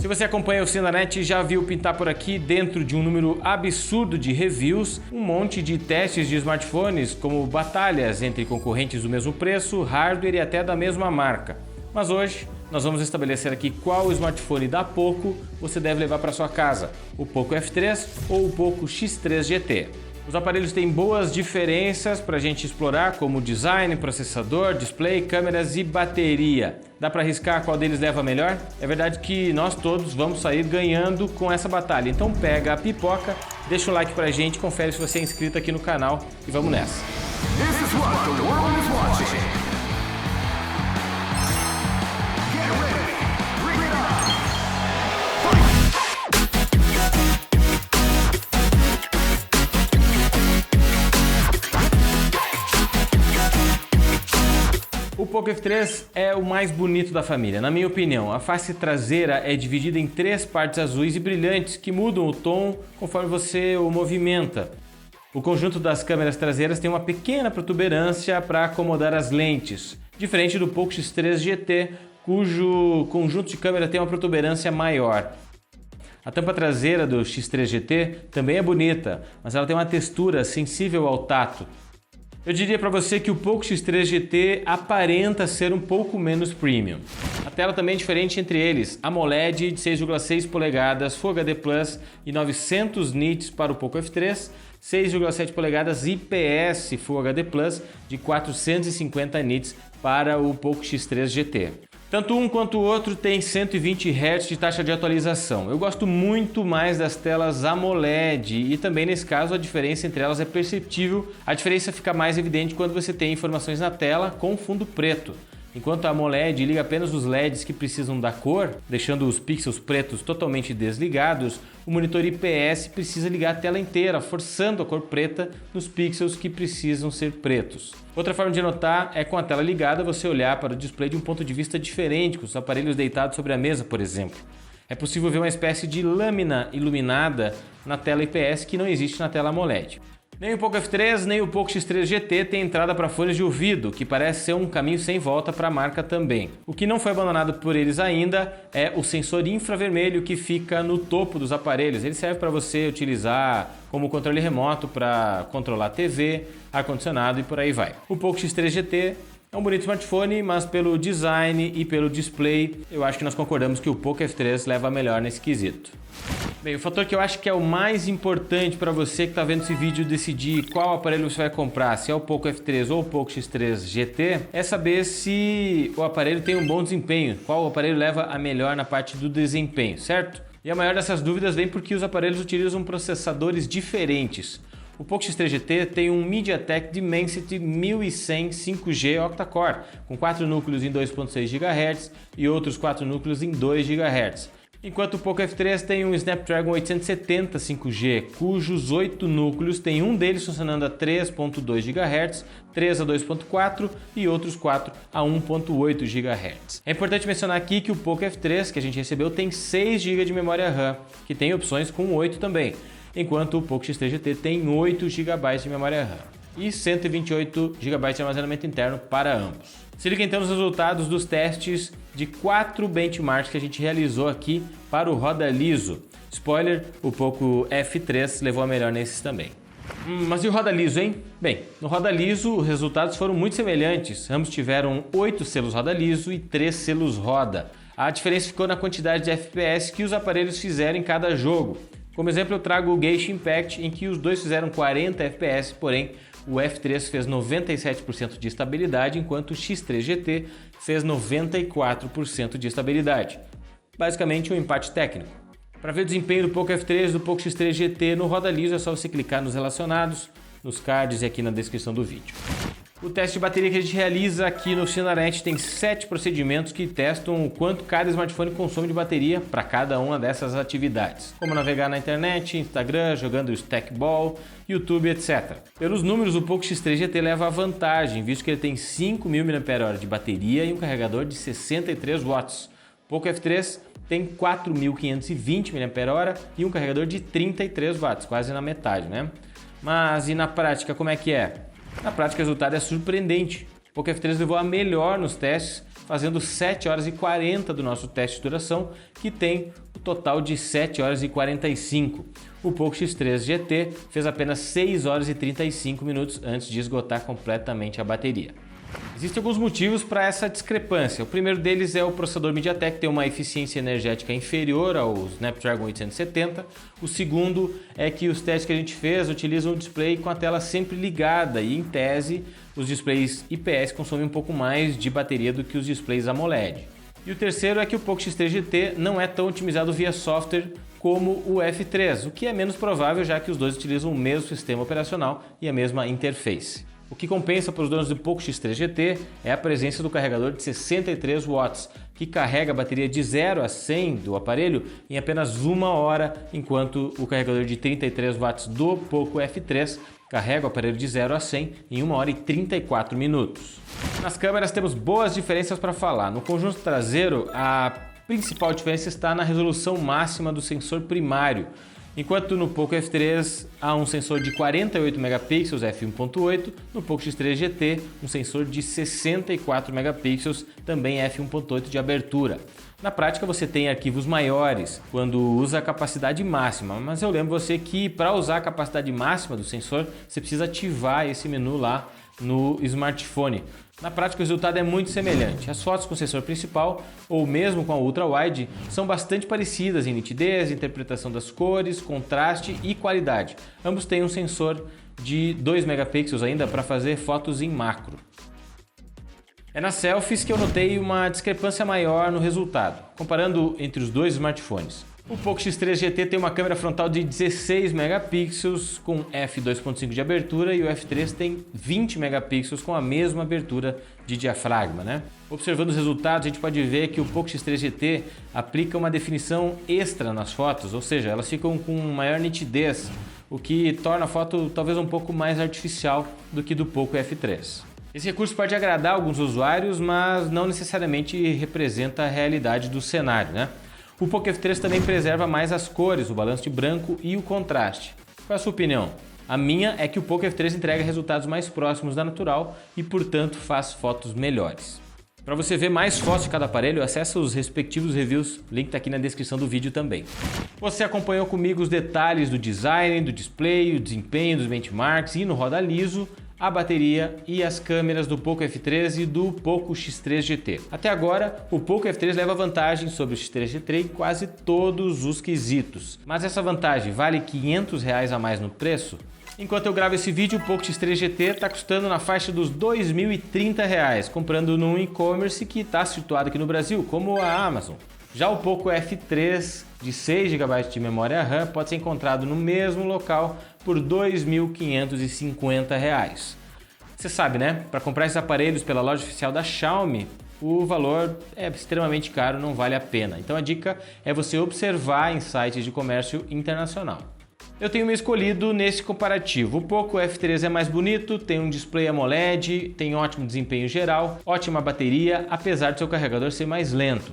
você acompanha o Cinenet, já viu pintar por aqui, dentro de um número absurdo de reviews, um monte de testes de smartphones, como batalhas entre concorrentes do mesmo preço, hardware e até da mesma marca. Mas hoje nós vamos estabelecer aqui qual smartphone da Poco você deve levar para sua casa, o Poco F3 ou o Poco X3 GT. Os aparelhos têm boas diferenças para a gente explorar, como design, processador, display, câmeras e bateria. Dá para arriscar qual deles leva melhor? É verdade que nós todos vamos sair ganhando com essa batalha. Então pega a pipoca, deixa um like pra gente, confere se você é inscrito aqui no canal e vamos nessa. This is what the world is watching. Get ready, bring it on. O Poco F3 é o mais bonito da família, na minha opinião. A face traseira é dividida em 3 partes azuis e brilhantes que mudam o tom conforme você o movimenta. O conjunto das câmeras traseiras tem uma pequena protuberância para acomodar as lentes, diferente do Poco X3 GT, cujo conjunto de câmera tem uma protuberância maior. A tampa traseira do X3 GT também é bonita, mas ela tem uma textura sensível ao tato. Eu diria para você que o Poco X3 GT aparenta ser um pouco menos premium. A tela também é diferente entre eles, AMOLED de 6,6 polegadas Full HD Plus e 900 nits para o Poco F3, 6,7 polegadas IPS Full HD Plus de 450 nits para o Poco X3 GT. Tanto um quanto o outro tem 120 Hz de taxa de atualização. Eu gosto muito mais das telas AMOLED e também nesse caso a diferença entre elas é perceptível. A diferença fica mais evidente quando você tem informações na tela com fundo preto. Enquanto a AMOLED liga apenas os LEDs que precisam da cor, deixando os pixels pretos totalmente desligados, o monitor IPS precisa ligar a tela inteira, forçando a cor preta nos pixels que precisam ser pretos. Outra forma de notar é com a tela ligada você olhar para o display de um ponto de vista diferente, com os aparelhos deitados sobre a mesa, por exemplo. É possível ver uma espécie de lâmina iluminada na tela IPS que não existe na tela AMOLED. Nem o Poco F3 nem o Poco X3 GT tem entrada para fones de ouvido, que parece ser um caminho sem volta para a marca também. O que não foi abandonado por eles ainda é o sensor infravermelho que fica no topo dos aparelhos. Ele serve para você utilizar como controle remoto para controlar TV, ar-condicionado e por aí vai. O Poco X3 GT é um bonito smartphone, mas pelo design e pelo display, eu acho que nós concordamos que o Poco F3 leva melhor nesse quesito. Bem, o fator que eu acho que é o mais importante para você que está vendo esse vídeo decidir qual aparelho você vai comprar, se é o Poco F3 ou o Poco X3 GT, é saber se o aparelho tem um bom desempenho, qual aparelho leva a melhor na parte do desempenho, certo? E a maior dessas dúvidas vem porque os aparelhos utilizam processadores diferentes. O Poco X3 GT tem um MediaTek Dimensity 1100 5G octa-core, com 4 núcleos em 2.6 GHz e outros 4 núcleos em 2 GHz. Enquanto o Poco F3 tem um Snapdragon 870 5G, cujos 8 núcleos tem um deles funcionando a 3.2 GHz, 3 a 2.4 e outros 4 a 1.8 GHz. É importante mencionar aqui que o Poco F3 que a gente recebeu tem 6 GB de memória RAM, que tem opções com 8 também, enquanto o Poco X3 GT tem 8 GB de memória RAM e 128 GB de armazenamento interno para ambos. Se liga então nos resultados dos testes de 4 benchmarks que a gente realizou aqui para o roda liso. Spoiler, o Poco F3 levou a melhor nesses também. Mas e o roda liso, hein? Bem, no roda liso os resultados foram muito semelhantes. Ambos tiveram 8 selos roda liso e 3 selos roda. A diferença ficou na quantidade de FPS que os aparelhos fizeram em cada jogo. Como exemplo eu trago o Genshin Impact, em que os dois fizeram 40 FPS, porém o F3 fez 97% de estabilidade, enquanto o X3 GT fez 94% de estabilidade. Basicamente um empate técnico. Para ver o desempenho do Poco F3 e do Poco X3 GT no roda liso é só você clicar nos relacionados, nos cards e aqui na descrição do vídeo. O teste de bateria que a gente realiza aqui no Cinenet tem 7 procedimentos que testam o quanto cada smartphone consome de bateria para cada uma dessas atividades, como navegar na internet, Instagram, jogando Stackball, YouTube, etc. Pelos números, o Poco X3 GT leva a vantagem, visto que ele tem 5.000 mAh de bateria e um carregador de 63 watts. O Poco F3 tem 4.520 mAh e um carregador de 33 watts, quase na metade, né? Mas e na prática, como é que é? Na prática, o resultado é surpreendente. O Poco F3 levou a melhor nos testes, fazendo 7 horas e 40 do nosso teste de duração, que tem total de 7 horas e 45. O Poco X3 GT fez apenas 6 horas e 35 minutos antes de esgotar completamente a bateria. Existem alguns motivos para essa discrepância. O primeiro deles é o processador MediaTek ter uma eficiência energética inferior ao Snapdragon 870. O segundo é que os testes que a gente fez utilizam o display com a tela sempre ligada e, em tese, os displays IPS consomem um pouco mais de bateria do que os displays AMOLED. E o terceiro é que o Poco X3 GT não é tão otimizado via software como o F3, o que é menos provável já que os dois utilizam o mesmo sistema operacional e a mesma interface. O que compensa para os donos do Poco X3 GT é a presença do carregador de 63 watts, que carrega a bateria de 0 a 100 do aparelho em apenas 1 hora, enquanto o carregador de 33 watts do Poco F3 carrega o aparelho de 0 a 100 em 1 hora e 34 minutos. Nas câmeras temos boas diferenças para falar. No conjunto traseiro, a principal diferença está na resolução máxima do sensor primário. Enquanto no Poco F3 há um sensor de 48 megapixels f1.8, no Poco X3 GT um sensor de 64 megapixels, também f1.8 de abertura. Na prática você tem arquivos maiores quando usa a capacidade máxima, mas eu lembro você que para usar a capacidade máxima do sensor você precisa ativar esse menu lá no smartphone. Na prática o resultado é muito semelhante. As fotos com o sensor principal ou mesmo com a ultra-wide são bastante parecidas em nitidez, interpretação das cores, contraste e qualidade. Ambos têm um sensor de 2 megapixels ainda para fazer fotos em macro. É nas selfies que eu notei uma discrepância maior no resultado, comparando entre os dois smartphones. O Poco X3 GT tem uma câmera frontal de 16 megapixels com f2.5 de abertura e o F3 tem 20 megapixels com a mesma abertura de diafragma, né? Observando os resultados, a gente pode ver que o Poco X3 GT aplica uma definição extra nas fotos, ou seja, elas ficam com maior nitidez, o que torna a foto talvez um pouco mais artificial do que do Poco F3. Esse recurso pode agradar alguns usuários, mas não necessariamente representa a realidade do cenário, né? O Poco F3 também preserva mais as cores, o balanço de branco e o contraste. Qual é a sua opinião? A minha é que o Poco F3 entrega resultados mais próximos da natural e, portanto, faz fotos melhores. Para você ver mais fotos de cada aparelho, acesse os respectivos reviews, o link está aqui na descrição do vídeo também. Você acompanhou comigo os detalhes do design, do display, o desempenho dos benchmarks e no roda liso, a bateria e as câmeras do Poco F3 e do Poco X3 GT. Até agora, o Poco F3 leva vantagem sobre o X3 GT em quase todos os quesitos. Mas essa vantagem vale R$500 a mais no preço? Enquanto eu gravo esse vídeo, o Poco X3 GT está custando na faixa dos R$2.030, comprando num e-commerce que está situado aqui no Brasil, como a Amazon. Já o Poco F3 de 6 GB de memória RAM pode ser encontrado no mesmo local por R$2.550. Você sabe, né? Para comprar esses aparelhos pela loja oficial da Xiaomi, o valor é extremamente caro, não vale a pena. Então a dica é você observar em sites de comércio internacional. Eu tenho me escolhido nesse comparativo. O Poco F3 é mais bonito, tem um display AMOLED, tem ótimo desempenho geral, ótima bateria, apesar de seu carregador ser mais lento.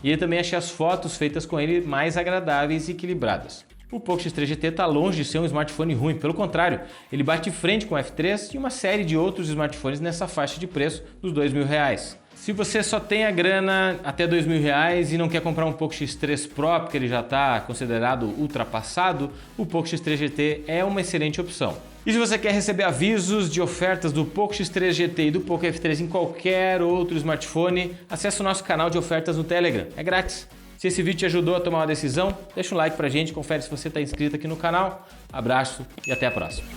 E eu também achei as fotos feitas com ele mais agradáveis e equilibradas. O Poco X3 GT está longe de ser um smartphone ruim, pelo contrário, ele bate frente com o F3 e uma série de outros smartphones nessa faixa de preço dos R$2.000. Se você só tem a grana até R$2.000 e não quer comprar um Poco X3 Pro, porque ele já está considerado ultrapassado, o Poco X3 GT é uma excelente opção. E se você quer receber avisos de ofertas do Poco X3 GT e do Poco F3 em qualquer outro smartphone, acesse o nosso canal de ofertas no Telegram, é grátis. Se esse vídeo te ajudou a tomar uma decisão, deixa um like pra gente, confere se você está inscrito aqui no canal. Abraço e até a próxima.